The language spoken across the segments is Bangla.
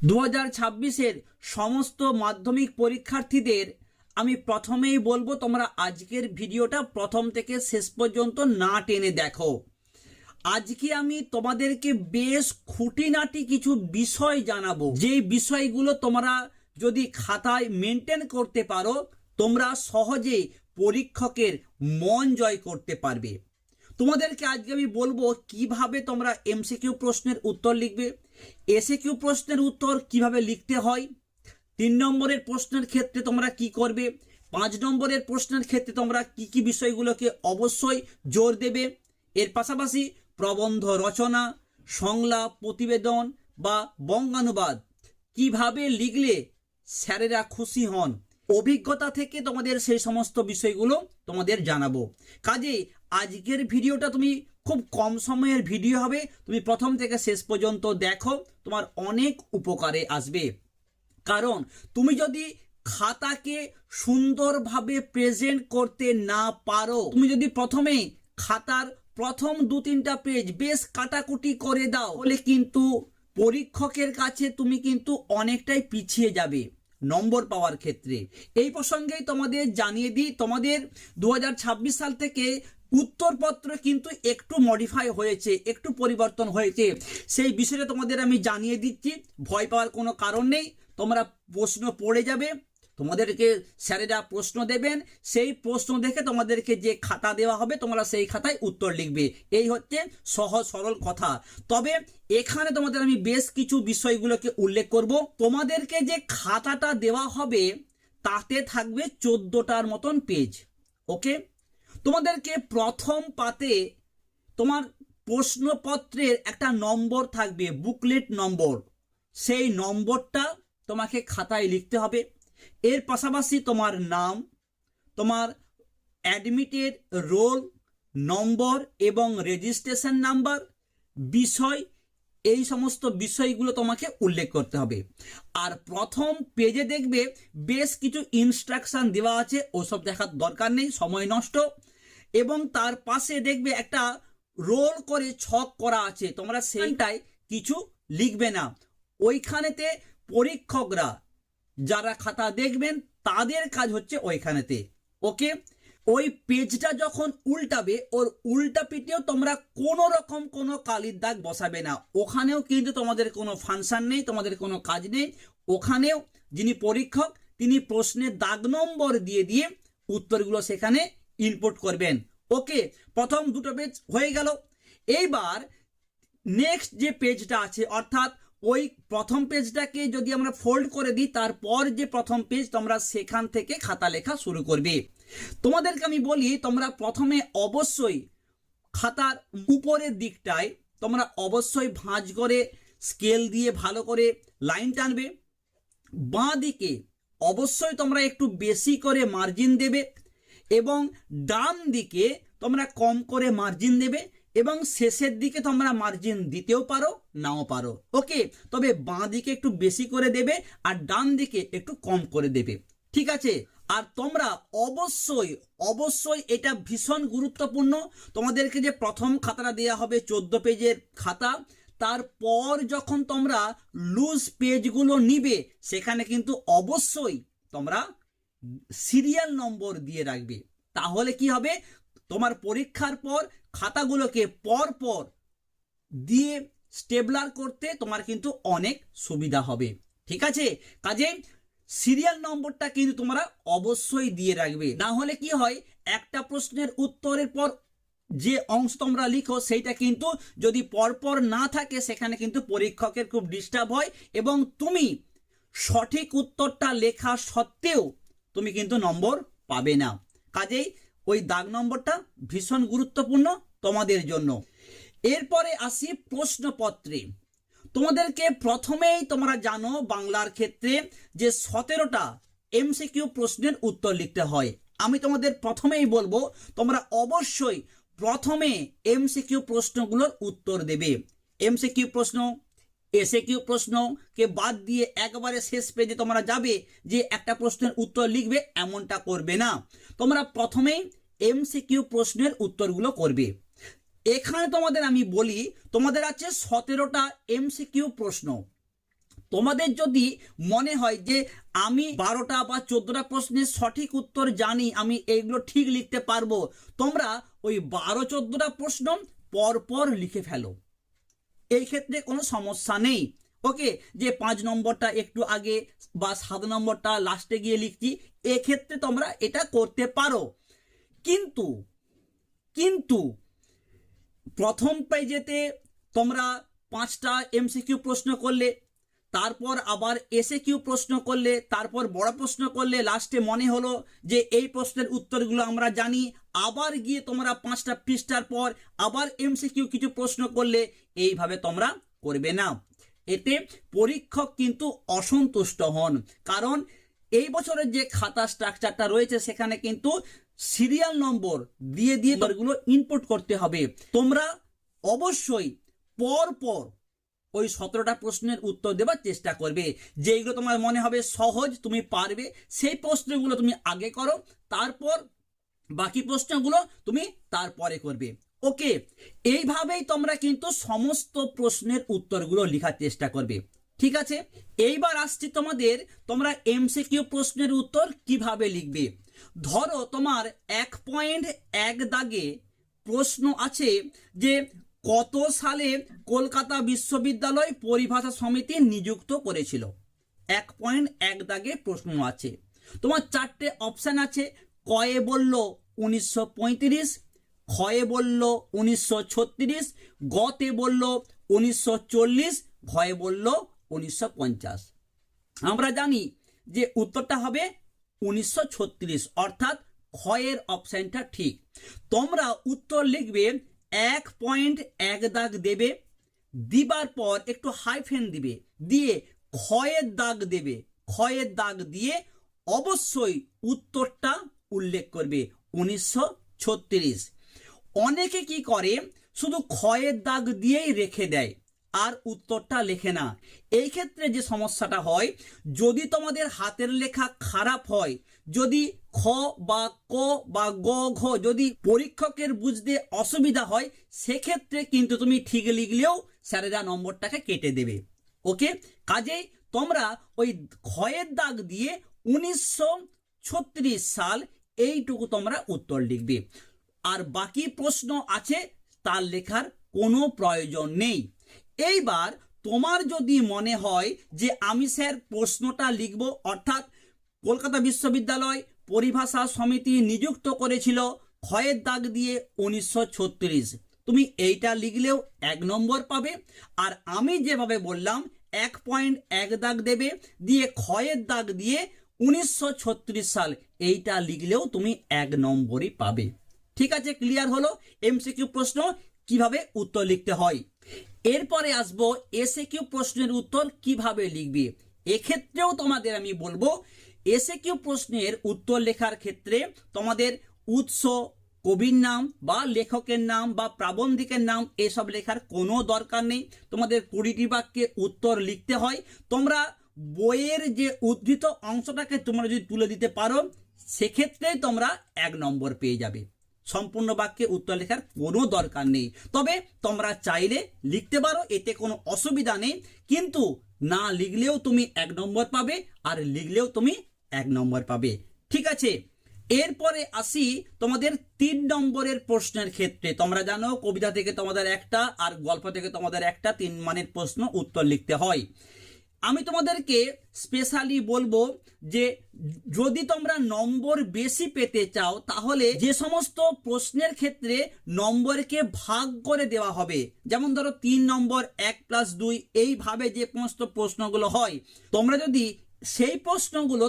2026-এর সমস্ত মাধ্যমিক পরীক্ষার্থীদের আমি প্রথমেই বলবো তোমরা আজকের ভিডিওটা প্রথম থেকে শেষ পর্যন্ত না টেনে দেখো। আজকে আমি তোমাদেরকে বেশ খুঁটিনাটি কিছু বিষয় জানাবো, যেই বিষয়গুলো তোমরা যদি খাতায় মেনটেন করতে পারো তোমরা সহজেই পরীক্ষকের মন জয় করতে পারবে। তোমাদেরকে আজকে আমি বলবো কিভাবে তোমরা এমসিকিউ প্রশ্নের উত্তর লিখবে, এসএকিউ প্রশ্নের উত্তর কিভাবে লিখতে হয়, 3 নম্বরের প্রশ্নের ক্ষেত্রে তোমরা কি করবে, 5 নম্বরের প্রশ্নের ক্ষেত্রে তোমরা কি কি বিষয়গুলোকে অবশ্যই জোর দেবে। এর পাশাপাশি প্রবন্ধ রচনা, সংলাপ, প্রতিবেদন বা বঙ্গানুবাদ কিভাবে লিখলে স্যারেরা খুশি হন, অভিজ্ঞতা থেকে তোমাদের সেই সমস্ত বিষয়গুলো তোমাদের জানাবো। কাজেই আজকের ভিডিওটা তুমি খুব কম সময়ের ভিডিও হবে, তুমি প্রথম থেকে শেষ পর্যন্ত দেখো, তোমার অনেক উপকারে আসবে। কারণ তুমি যদি খাতাকে সুন্দরভাবে প্রেজেন্ট করতে না পারো, তুমি যদি প্রথমেই খাতার প্রথম 2-3টা পেজ বেশ কাটাকুটি করে দাও, তাহলে কিন্তু পরীক্ষকের কাছে তুমি কিন্তু অনেকটাই পিছিয়ে যাবে নম্বর পাওয়ার ক্ষেত্রে। এই প্রসঙ্গেই তোমাদের জানিয়ে দিই, তোমাদের 2026 সাল থেকে উত্তরপত্র কিন্তু একটু মডিফাই হয়েছে, একটু পরিবর্তন হয়েছে। সেই বিষয়টা তোমাদের আমি জানিয়ে দিচ্ছি, ভয় পাওয়ার কোনো কারণ নেই। তোমরা প্রশ্ন পড়ে যাবে, তোমাদেরকে স্যারেরা প্রশ্ন দেবেন, সেই প্রশ্ন দেখে তোমাদেরকে যে খাতা দেওয়া হবে তোমরা সেই খাতায় উত্তর লিখবে। এই হচ্ছে সহজ সরল কথা। তবে এখানে তোমাদের আমি বেশ কিছু বিষয়গুলোকে উল্লেখ করব। তোমাদেরকে যে খাতাটা দেওয়া হবে তাতে থাকবে 14টার মতন পেজ। ওকে, তোমাদেরকে প্রথম পাতে তোমার প্রশ্নপত্রের একটা নম্বর থাকবে, বুকলেট নম্বর, সেই নম্বরটা তোমাকে খাতায় লিখতে হবে। এর পাশাপাশি তোমার নাম, তোমার অ্যাডমিটেড রোল নম্বর এবং রেজিস্ট্রেশন নাম্বার, বিষয়, এই সমস্ত বিষয়গুলো তোমাকে উল্লেখ করতে হবে। আর প্রথম পেজে দেখবে বেশ কিছু ইনস্ট্রাকশন দেওয়া আছে, ওসব দেখার দরকার নেই, সময় নষ্ট। এবং তার পাশে দেখবে একটা রোল করে ছক করা আছে, তোমরা সেইটাই কিছু লিখবে না। ওইখানেতে পরীক্ষকরা যারা খাতা দেখবেন তাদের কাজ হচ্ছে ওইখানেতে। ওকে, ওই পেজটা যখন উল্টাবে ওর উল্টা পিঠেও তোমরা কোনো রকম কোনো কালির দাগ বসাবে না। ওখানেও কিন্তু তোমাদের কোনো ফাংশন নেই, তোমাদের কোনো কাজ নেই। ওখানেও যিনি পরীক্ষক তিনি প্রশ্নের দাগ নম্বর দিয়ে দিয়ে উত্তরগুলো সেখানে ইনপুট করবেন। ওকে, প্রথম 2টো পেজ হয়ে গেল। এইবার নেক্সট যে পেজটা আছে, অর্থাৎ ওই প্রথম পেজটাকে যদি আমরা ফোল্ড করে দিই, তারপর যে প্রথম পেজ তোমরা সেখান থেকে খাতা লেখা শুরু করবে। তোমাদেরকে আমি বলি, তোমরা প্রথমে অবশ্যই খাতার উপরের দিকটায় তোমরা অবশ্যই ভাঁজ করে স্কেল দিয়ে ভালো করে লাইন টানবে। বাঁ দিকে অবশ্যই তোমরা একটু বেশি করে মার্জিন দেবে এবং ডান দিকে তোমরা কম করে মার্জিন দেবে, এবং শেষের দিকে তোমরা মার্জিন দিতেও পারো নাও পারো। ওকে, তবে বাঁ দিকে একটু বেশি করে দেবে আর ডান দিকে একটু কম করে দেবে, ঠিক আছে? আর তোমরা অবশ্যই অবশ্যই এটা ভীষণ গুরুত্বপূর্ণ, তোমাদেরকে যে প্রথম খাতাটা দেওয়া হবে 14 পেজের খাতা, তারপর যখন তোমরা লুজ পেজগুলো নিবে সেখানে কিন্তু অবশ্যই তোমরা সিরিয়াল নম্বর দিয়ে রাখবে। তাহলে কি হবে, তোমার পরীক্ষার পর খাতাগুলোকে পর পর দিয়ে স্টেবলার করতে তোমার কিন্তু অনেক সুবিধা হবে, ঠিক আছে? কাজে সিরিয়াল নম্বরটা কিন্তু তোমরা অবশ্যই দিয়ে রাখবে। না হলে কি হয়, একটা প্রশ্নের উত্তরের পর যে অংশ তোমরা লিখো সেইটা কিন্তু যদি পরপর না থাকে সেখানে কিন্তু পরীক্ষকের খুব ডিস্টার্ব হয় এবং তুমি সঠিক উত্তরটা লেখা সত্ত্বেও তুমি কিন্তু নম্বর পাবে না। কাজেই ওই দাগ নম্বরটা ভীষণ গুরুত্বপূর্ণ তোমাদের জন্য। এরপরে আসি প্রশ্নপত্রে। তোমাদেরকে প্রথমেই তোমরা জানো বাংলার ক্ষেত্রে যে 17টা এমসিকিউ প্রশ্নের উত্তর লিখতে হয়। আমি তোমাদের প্রথমেই বলবো তোমরা অবশ্যই প্রথমে এমসিকিউ প্রশ্নগুলোর উত্তর দেবে। এমসিকিউ প্রশ্ন, এসএকিউ প্রশ্নকে বাদ দিয়ে একবারে শেষ পেজে তোমরা যাবে যে একটা প্রশ্নের উত্তর লিখবে, এমনটা করবে না। তোমরা প্রথমেই এমসিকিউ প্রশ্নের উত্তরগুলো করবে। এখানে তোমাদের আমি বলি, তোমাদের আছে 17টা এমসিকিউ প্রশ্ন, তোমাদের যদি মনে হয় যে আমি 12টা বা 14টা প্রশ্নের সঠিক উত্তর জানি, আমি এইগুলো ঠিক লিখতে পারবো, তোমরা ওই 12-14টা প্রশ্ন পরপর লিখে ফেলো, এই ক্ষেত্রে কোনো সমস্যা নেই। ওকে, যে 5 নম্বরটা একটু আগে বা 7 নম্বরটা লাস্টে গিয়ে লিখছি, এক্ষেত্রে তোমরা এটা করতে পারো। কিন্তু কিন্তু প্রথম পেজেতে তোমরা 5টা এমসিকিউ প্রশ্ন করলে, তারপর আবার এসএকিউ প্রশ্ন করলে, তারপর বড় প্রশ্ন করলে, লাস্টে মনে হলো যে এই প্রশ্নের উত্তরগুলো আমরা জানি, আবার গিয়ে তোমরা 5টা পৃষ্ঠার পর আবার এমসিকিউ কিছু প্রশ্ন করলে, এইভাবে তোমরা করবে না। এতে পরীক্ষক কিন্তু অসন্তুষ্ট হন, কারণ এই বছরের যে খাতা স্ট্রাকচারটা রয়েছে সেখানে কিন্তু সিরিয়াল নম্বর দিয়ে দিয়ে এগুলো ইনপুট করতে হবে। তোমরা অবশ্যই পর পর ওই 17টা প্রশ্নের উত্তর দেওয়ার চেষ্টা করবে। যেইগুলো তোমার মনে হবে সহজ, তুমি পারবে, সেই প্রশ্নগুলো তুমি আগে করো, তারপর বাকি প্রশ্নগুলো তুমি তারপরে করবে। ওকে, এইভাবেই তোমরা কিন্তু সমস্ত প্রশ্নের উত্তরগুলো লেখার চেষ্টা করবে। ঠিক আছে, এইবার আসছি তোমাদের, তোমরা এমসিকিউ প্রশ্নের উত্তর কিভাবে লিখবে। ধরো তোমার 1.1 দাগে প্রশ্ন আছে যে কত সালে কলকাতা বিশ্ববিদ্যালয় পরিভাষা সমিতি নিযুক্ত করেছিল। 1.1 দাগে প্রশ্ন আছে, তোমার 4টে অপশন আছে। কয়ে বলল 1935, খয়ে বলল 1936, গতে বলল 1940, ঘয়ে বলল 1950। আমরা জানি যে উত্তরটা হবে 1936, অর্থাৎ খয়ের অপশনটা ঠিক। তোমরা উত্তর লিখবে, 1.1 দাগ দেবে, দিবার পর একটু হাইফেন দিবে, দিয়ে খয়ের দাগ দেবে, খয়ের দাগ দিয়ে অবশ্যই উত্তরটা উল্লেখ করবে 1936। অনেকে কি করে, শুধু খয়ের দাগ দিয়েই রেখে দেয় আর উত্তরটা লেখে না। এই ক্ষেত্রে যে সমস্যাটা হয়, যদি তোমাদের হাতের লেখা খারাপ হয়, যদি খ বা ক বা গ ঘ যদি পরীক্ষকের বুঝতে অসুবিধা হয়, সেক্ষেত্রে কিন্তু তুমি ঠিক লিখলেও স্যারেরা নম্বরটাকে কেটে দেবে। ওকে, কাজেই তোমরা ওই খয়ের দাগ দিয়ে 1936 সাল এইটুকু তোমরা উত্তর লিখবে, আর বাকি প্রশ্ন আছে তার লেখার কোনো প্রয়োজন নেই। এইবার তোমার যদি মনে হয় যে আমি স্যার প্রশ্নটা লিখব, অর্থাৎ কলকাতা বিশ্ববিদ্যালয় পরিভাষা সমিতি নিযুক্ত করেছিল খয়ের দাগ দিয়ে 1936, তুমি এইটা লিখলেও 1 নম্বর পাবে। আর আমি যেভাবে বললাম 1.1 দাগ দেবে, দিয়ে খয়ের দাগ দিয়ে 1936 সাল, এইটা লিখলেও তুমি 1 নম্বরই পাবে। ঠিক আছে, ক্লিয়ার হলো এমসিকিউ প্রশ্ন কিভাবে উত্তর লিখতে হয়। এরপরে আসবো এসএকিউ প্রশ্নের উত্তর কিভাবে লিখবে। এক্ষেত্রেও তোমাদের আমি বলবো, এসএকিউ প্রশ্নের উত্তর লেখার ক্ষেত্রে তোমাদের উৎস, কবির নাম বা লেখকের নাম বা প্রাবন্ধিকের নাম এসব লেখার কোনো দরকার নেই। তোমাদের 20টি বাক্যে উত্তর লিখতে হয়। তোমরা বইয়ের যে উদ্ধৃত অংশটাকে তোমরা যদি তুলে দিতে পারো, সেক্ষেত্রেই তোমরা 1 নম্বর পেয়ে যাবে। সম্পূর্ণ বাক্যে উত্তর লেখার কোনো দরকার নেই। তবে তোমরা চাইলে লিখতে পারো, এতে কোনো অসুবিধা নেই, কিন্তু না লিখলেও তুমি 1 নম্বর পাবে, আর লিখলেও তুমি 1 নম্বর পাবে। ঠিক আছে, এরপরে আসি তোমাদের 3 নম্বরের প্রশ্নের ক্ষেত্রে। তোমরা জানো কবিতা থেকে তোমাদের একটা আর গল্প থেকে তোমাদের একটা 3 মানের প্রশ্ন উত্তর লিখতে হয়। আমি তোমাদেরকে স্পেশালি বলবো যে যদি তোমরা নম্বর বেশি পেতে চাও, তাহলে যে সমস্ত প্রশ্নের ক্ষেত্রে নম্বরকে ভাগ করে দেওয়া হবে, যেমন ধরো 3 নম্বর 1+2, এইভাবে যে সমস্ত প্রশ্নগুলো হয়, তোমরা যদি সেই প্রশ্নগুলো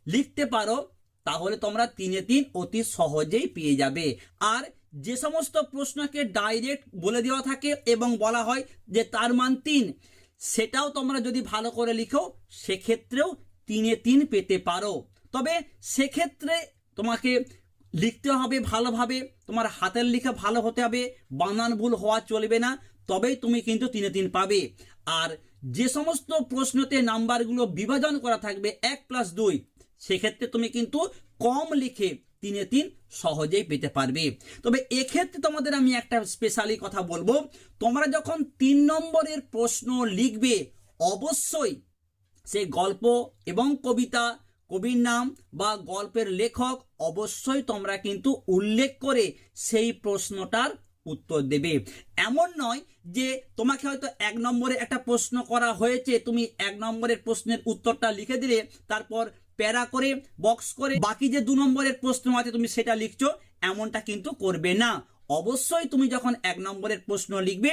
লিখতে পারো, তাহলে তোমরা 3-এ 3 অতি সহজেই পেয়ে যাবে। আর যে সমস্ত প্রশ্নকে ডাইরেক্ট বলে দেওয়া থাকে এবং বলা হয় যে তার মান 3, সেটাও তোমরা যদি ভালো করে লিখো, সেক্ষেত্রেও 3-এ 3 পেতে পারো। তবে সেক্ষেত্রে তোমাকে লিখতে হবে ভালোভাবে, তোমার হাতের লেখা ভালো হতে হবে, বানান ভুল হওয়া চলবে না, তবেই তুমি কিন্তু 3-এ 3 পাবে। আর যে সমস্ত প্রশ্নতে নাম্বারগুলো বিভাজন করা থাকবে 1+2, সেক্ষেত্রে তুমি কিন্তু কম লিখে 3-এ 3 সহজেই পেতে পারবে। তবে এক্ষেত্রে তোমাদের আমি একটা স্পেশালি কথা বলবো, তোমরা যখন 3 নম্বরের প্রশ্ন লিখবে, অবশ্যই সেই গল্প এবং কবিতা, কবির নাম বা গল্পের লেখক অবশ্যই তোমরা কিন্তু উল্লেখ করে সেই প্রশ্নটার উত্তর দেবে। এমন নয় যে তোমাকে হয়তো 1 নম্বরে একটা প্রশ্ন করা হয়েছে, তুমি 1 নম্বরের প্রশ্নের উত্তরটা লিখে দিলে, তারপর প্যারা করে বক্স করে বাকি যে 2 নম্বরের প্রশ্ন আছে তুমি সেটা লিখছো, এমনটা কিন্তু করবে না। অবশ্যই তুমি যখন 1 নম্বরের প্রশ্ন লিখবে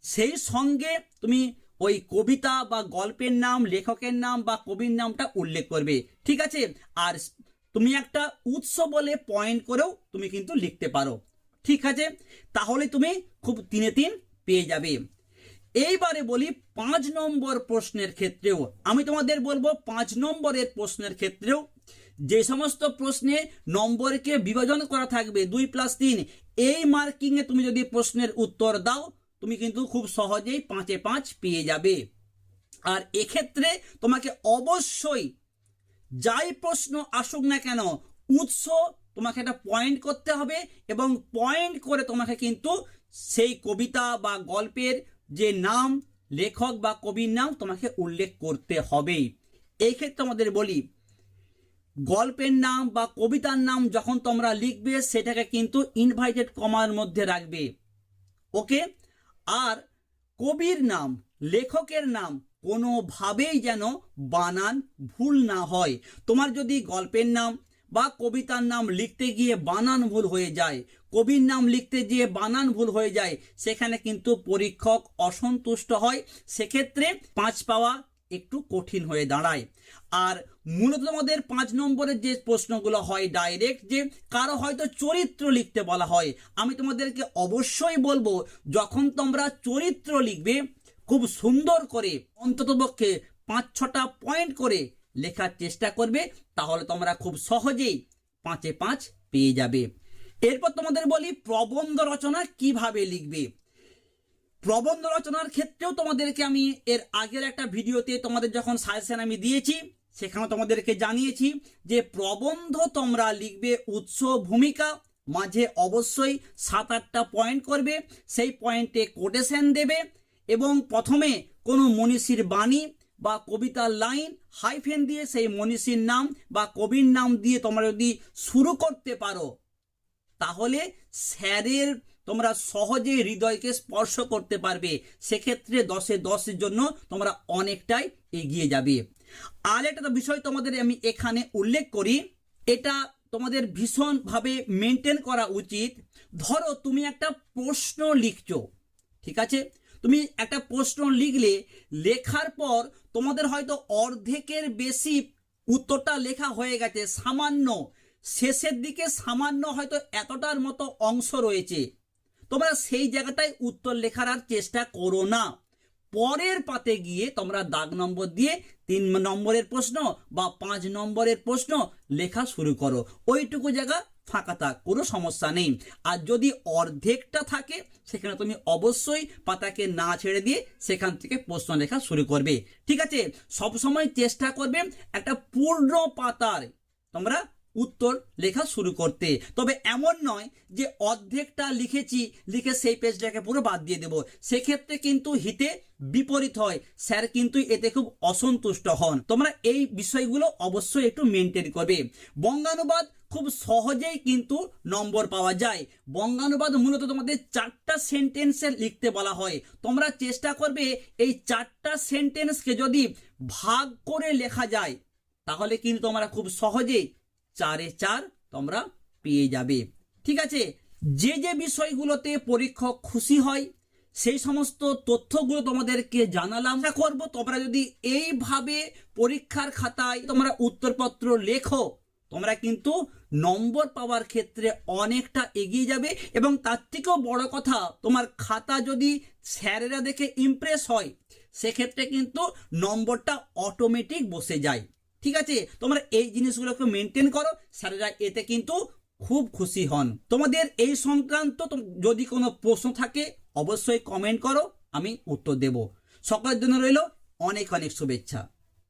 সেই সঙ্গে তুমি ওই কবিতা বা গল্পের নাম, লেখকের নাম বা কবির নামটা উল্লেখ করবে, ঠিক আছে? আর তুমি একটা উৎস বলে পয়েন্ট করেও তুমি কিন্তু লিখতে পারো, ঠিক আছে? তাহলে তুমি খুব 3-এ 3 পেয়ে যাবে। এইবারে বলি 5 নম্বর প্রশ্নের ক্ষেত্রেও আমি তোমাদের বলবো, 5 নম্বরের প্রশ্নের ক্ষেত্রেও যে সমস্ত প্রশ্নে নম্বরকে বিভাজন করা থাকবে 2+3, এই মার্কিংয়ে তুমি যদি প্রশ্নের উত্তর দাও তুমি কিন্তু খুব সহজেই 5-এ 5 পেয়ে যাবে। আর এক্ষেত্রে তোমাকে অবশ্যই যাই প্রশ্ন আসুক না কেন উৎস তোমাকে একটা পয়েন্ট করতে হবে, এবং পয়েন্ট করে তোমাকে কিন্তু সেই কবিতা বা গল্পের যে নাম, লেখক বা কবির নাম তোমাকে উল্লেখ করতে হবে। এই ক্ষেত্রে আমাদের বলি, গল্পের নাম বা কবিতার নাম যখন তোমরা লিখবে সেটাকে কিন্তু ইনভার্টেড কমার মধ্যে রাখবে, ওকে? আর কবির নাম, লেখকের নাম কোনোভাবেই যেন বানান ভুল না হয়। তোমার যদি গল্পের নাম বা কবিতার নাম লিখতে গিয়ে বানান ভুল হয়ে যায়, কবির নাম লিখতে গিয়ে বানান ভুল হয়ে যায়, সেখানে কিন্তু পরীক্ষক অসন্তুষ্ট হয়, সেক্ষেত্রে 5 পাওয়া একটু কঠিন হয়ে দাঁড়ায়। আর মূলত তোমাদের 5 নম্বরের যে প্রশ্নগুলো হয় ডাইরেক্ট, যে কারো হয়তো চরিত্র লিখতে বলা হয়, আমি তোমাদেরকে অবশ্যই বলবো যখন তোমরা চরিত্র লিখবে খুব সুন্দর করে অন্ততপক্ষে 5-6টা পয়েন্ট করে লেখার চেষ্টা করবে, তাহলে তোমরা খুব সহজেই 5-এ 5 পেয়ে যাবে। এরপর তোমাদের বলি প্রবন্ধ রচনা কিভাবে লিখবে। প্রবন্ধ রচনার ক্ষেত্রেও তোমাদেরকে আমি এর আগের একটা ভিডিওতে তোমাদের যখন সাজেশন আমি দিয়েছি সেখানে তোমাদেরকে জানিয়েছি যে প্রবন্ধ তোমরা লিখবে উৎস, ভূমিকা, মাঝে অবশ্যই 7-8টা পয়েন্ট করবে, সেই পয়েন্টে কোটেশন দেবে, এবং প্রথমে কোনো মনীষীর বাণী বা কবিতার লাইন হাইফেন দিয়ে সেই মনীষীর নাম বা কবির নাম দিয়ে তোমরা যদি শুরু করতে পারো তাহলে স্যারের তোমরা সহজে হৃদয়কে স্পর্শ করতে পারবে, সেক্ষেত্রে 10-এ 10-এর জন্য তোমরা অনেকটাই এগিয়ে যাবে। আর একটা বিষয় তোমাদের আমি এখানে উল্লেখ করি, এটা তোমাদের ভীষণভাবে মেনটেন করা উচিত। ধরো তুমি একটা প্রশ্ন লিখছো, ঠিক আছে? তুমি একটা প্রশ্ন লিখলে, লেখার পর তোমাদের হয়তো অর্ধেকের বেশি উত্তরটা লেখা হয়ে গেছে, সামান্য শেষের দিকে সামান্য হয়তো এতটার মতো অংশ রয়েছে, তোমরা সেই জায়গাটায় উত্তর লেখার আর চেষ্টা করো না। পরের পাতে গিয়ে তোমরা দাগ নম্বর দিয়ে 3 নম্বরের প্রশ্ন বা 5 নম্বরের প্রশ্ন লেখা শুরু করো, ওইটুকু জায়গা ফাঁকা থাক, কোনো সমস্যা নেই। আর যদি অর্ধেকটা থাকে সেখানে তুমি অবশ্যই পাতাকে না ছেড়ে দিয়ে সেখান থেকে প্রশ্ন লেখা শুরু করবে, ঠিক আছে? সবসময় চেষ্টা করবে একটা পূর্ণ পাতার তোমরা উত্তর লেখা শুরু করতে। তবে এমন নয় যে অর্ধেকটা লিখেছি লিখে সেই পেজটাকে পুরো বাদ দিয়ে দেব, সেক্ষেত্রে কিন্তু হিতে বিপরীত হয়, স্যার কিন্তু এতে খুব অসন্তুষ্ট হন। তোমরা এই বিষয়গুলো অবশ্যই একটু মেনটেন করবে। বঙ্গানুবাদ খুব সহজেই কিন্তু নম্বর পাওয়া যায়। বঙ্গানুবাদ মূলত তোমাদের 4টা সেন্টেন্সে লিখতে বলা হয়, তোমরা চেষ্টা করবে এই 4টা সেন্টেন্সকে যদি ভাগ করে লেখা যায় তাহলে কিন্তু তোমরা খুব সহজেই 4-এ 4 তোমরা পেয়ে যাবে, ঠিক আছে? যে যে বিষয়গুলোতে পরীক্ষক খুশি হয় সেই সমস্ত তথ্যগুলো তোমাদেরকে জানালাম। আশা করব তোমরা যদি এইভাবে পরীক্ষার খাতায় তোমরা উত্তরপত্র লেখো তোমরা কিন্তু নম্বর পাওয়ার ক্ষেত্রে অনেকটা এগিয়ে যাবে, এবং তার থেকেও বড় কথা তোমার খাতা যদি স্যারেরা দেখে ইমপ্রেস হয় সেক্ষেত্রে কিন্তু নম্বরটা অটোমেটিক বসে যায়, ঠিক আছে? তোমরা এই জিনিসগুলোকে মেনটেন করো, স্যারেরা এতে কিন্তু খুব খুশি হন। তোমাদের এই সংক্রান্ত যদি কোনো প্রশ্ন থাকে অবশ্যই কমেন্ট করো, আমি উত্তর দেব। সকলের জন্য রইল অনেক অনেক শুভেচ্ছা।